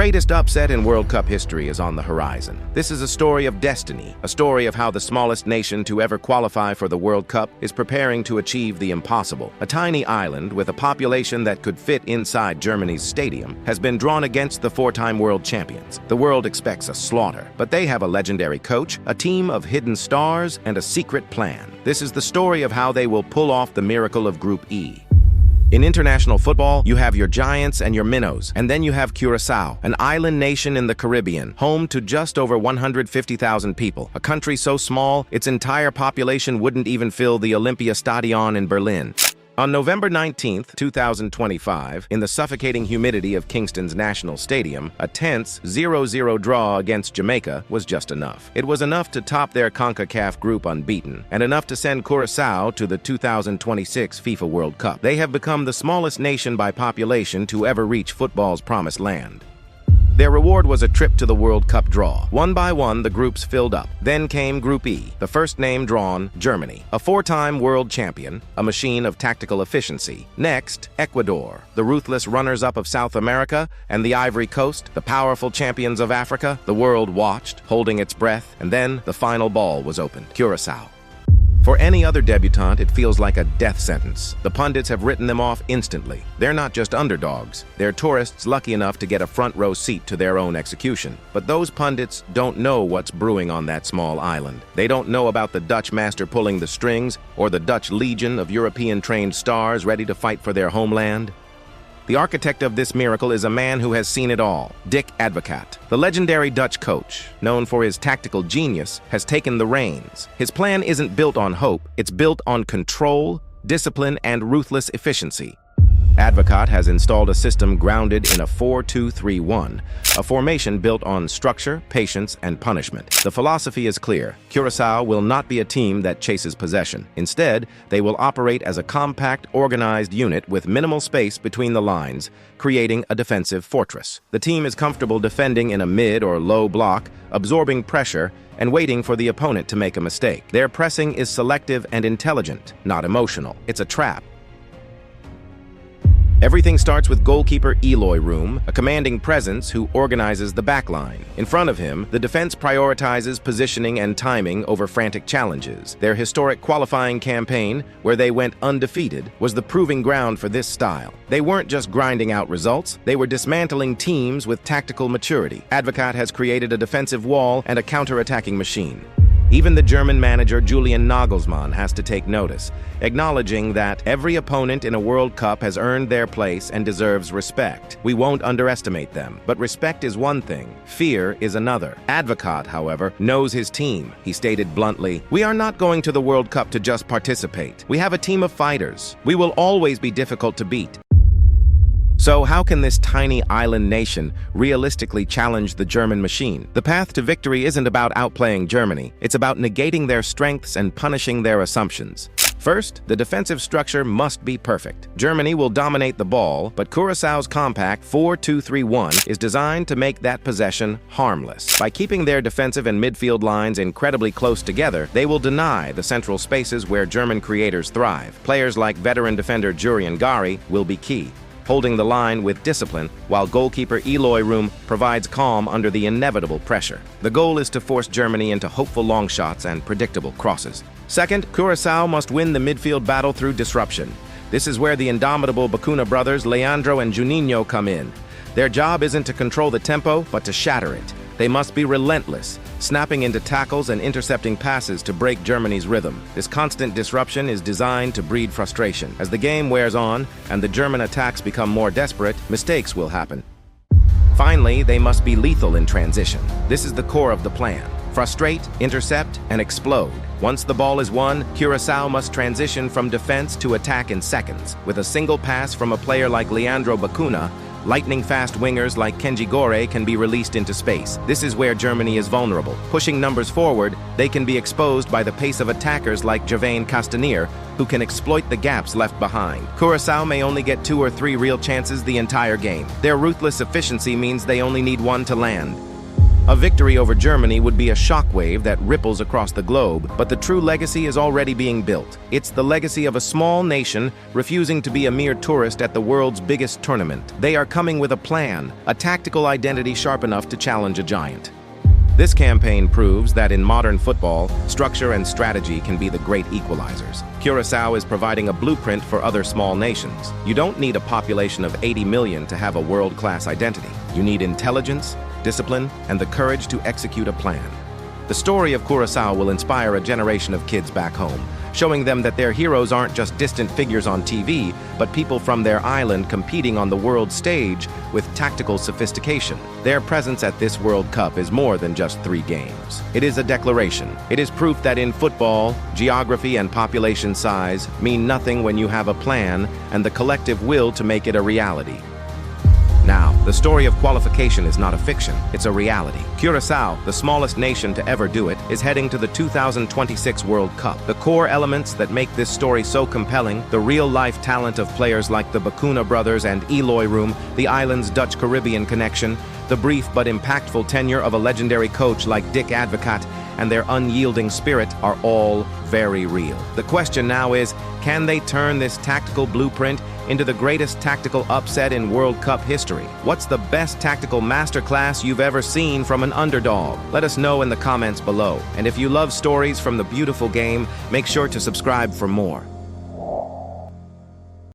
greatest upset in World Cup history is on the horizon. This is a story of destiny, a story of how the smallest nation to ever qualify for the World Cup is preparing to achieve the impossible. A tiny island with a population that could fit inside Germany's stadium has been drawn against the four-time world champions. The world expects a slaughter, but they have a legendary coach, a team of hidden stars, and a secret plan. This is the story of how they will pull off the miracle of Group E. In international football, you have your giants and your minnows, and then you have Curaçao, an island nation in the Caribbean, home to just over 150,000 people, a country so small its entire population wouldn't even fill the Olympiastadion in Berlin. On November 19, 2025, in the suffocating humidity of Kingston's National Stadium, a tense 0-0 draw against Jamaica was just enough. It was enough to top their CONCACAF group unbeaten, and enough to send Curaçao to the 2026 FIFA World Cup. They have become the smallest nation by population to ever reach football's promised land. Their reward was a trip to the World Cup draw. One by one, the groups filled up. Then came Group E, the first name drawn, Germany, a four-time world champion, a machine of tactical efficiency. Next, Ecuador, the ruthless runners-up of South America, and the Ivory Coast, the powerful champions of Africa. The world watched, holding its breath, and then the final ball was opened, Curaçao. For any other debutant, it feels like a death sentence. The pundits have written them off instantly. They're not just underdogs. They're tourists lucky enough to get a front-row seat to their own execution. But those pundits don't know what's brewing on that small island. They don't know about the Dutch master pulling the strings or the Dutch legion of European-trained stars ready to fight for their homeland. The architect of this miracle is a man who has seen it all, Advocaat. The legendary Dutch coach, known for his tactical genius, has taken the reins. His plan isn't built on hope, it's built on control, discipline, and ruthless efficiency. Advocaat has installed a system grounded in a 4-2-3-1, a formation built on structure, patience, and punishment. The philosophy is clear. Curaçao will not be a team that chases possession. Instead, they will operate as a compact, organized unit with minimal space between the lines, creating a defensive fortress. The team is comfortable defending in a mid or low block, absorbing pressure, and waiting for the opponent to make a mistake. Their pressing is selective and intelligent, not emotional. It's a trap. Everything starts with goalkeeper Eloy Room, a commanding presence who organizes the backline. In front of him, the defense prioritizes positioning and timing over frantic challenges. Their historic qualifying campaign, where they went undefeated, was the proving ground for this style. They weren't just grinding out results, they were dismantling teams with tactical maturity. Advocaat has created a defensive wall and a counterattacking machine. Even the German manager Julian Nagelsmann has to take notice, acknowledging that every opponent in a World Cup has earned their place and deserves respect. We won't underestimate them, but respect is one thing, fear is another. Advocaat, however, knows his team. He stated bluntly, "We are not going to the World Cup to just participate. We have a team of fighters. We will always be difficult to beat." So how can this tiny island nation realistically challenge the German machine? The path to victory isn't about outplaying Germany. It's about negating their strengths and punishing their assumptions. First, the defensive structure must be perfect. Germany will dominate the ball, but Curaçao's compact 4-2-3-1 is designed to make that possession harmless. By keeping their defensive and midfield lines incredibly close together, they will deny the central spaces where German creators thrive. Players like veteran defender Jurian Gari will be key, holding the line with discipline, while goalkeeper Eloy Room provides calm under the inevitable pressure. The goal is to force Germany into hopeful long shots and predictable crosses. Second, Curaçao must win the midfield battle through disruption. This is where the indomitable Bacuna brothers Leandro and Juninho come in. Their job isn't to control the tempo, but to shatter it. They must be relentless, snapping into tackles and intercepting passes to break Germany's rhythm. This constant disruption is designed to breed frustration. As the game wears on and the German attacks become more desperate, mistakes will happen. Finally, they must be lethal in transition. This is the core of the plan. Frustrate, intercept, and explode. Once the ball is won, Curaçao must transition from defense to attack in seconds. With a single pass from a player like Leandro Bacuna, lightning-fast wingers like Kenji Gore can be released into space. This is where Germany is vulnerable. Pushing numbers forward, they can be exposed by the pace of attackers like Gervain Castanier, who can exploit the gaps left behind. Curaçao may only get 2 or 3 real chances the entire game. Their ruthless efficiency means they only need one to land. A victory over Germany would be a shockwave that ripples across the globe, but the true legacy is already being built. It's the legacy of a small nation refusing to be a mere tourist at the world's biggest tournament. They are coming with a plan, a tactical identity sharp enough to challenge a giant. This campaign proves that in modern football, structure and strategy can be the great equalizers. Curaçao is providing a blueprint for other small nations. You don't need a population of 80 million to have a world-class identity. You need intelligence, discipline, and the courage to execute a plan. The story of Curaçao will inspire a generation of kids back home, showing them that their heroes aren't just distant figures on TV, but people from their island competing on the world stage with tactical sophistication. Their presence at this World Cup is more than just 3 games. It is a declaration. It is proof that in football, geography and population size mean nothing when you have a plan and the collective will to make it a reality. Now, the story of qualification is not a fiction, it's a reality. Curaçao, the smallest nation to ever do it, is heading to the 2026 World Cup. The core elements that make this story so compelling, the real-life talent of players like the Bacuna brothers and Eloy Room, the island's Dutch-Caribbean connection, the brief but impactful tenure of a legendary coach like Advocaat, and their unyielding spirit are all very real. The question now is, can they turn this tactical blueprint into the greatest tactical upset in World Cup history? What's the best tactical masterclass you've ever seen from an underdog? Let us know in the comments below. And if you love stories from the beautiful game, make sure to subscribe for more.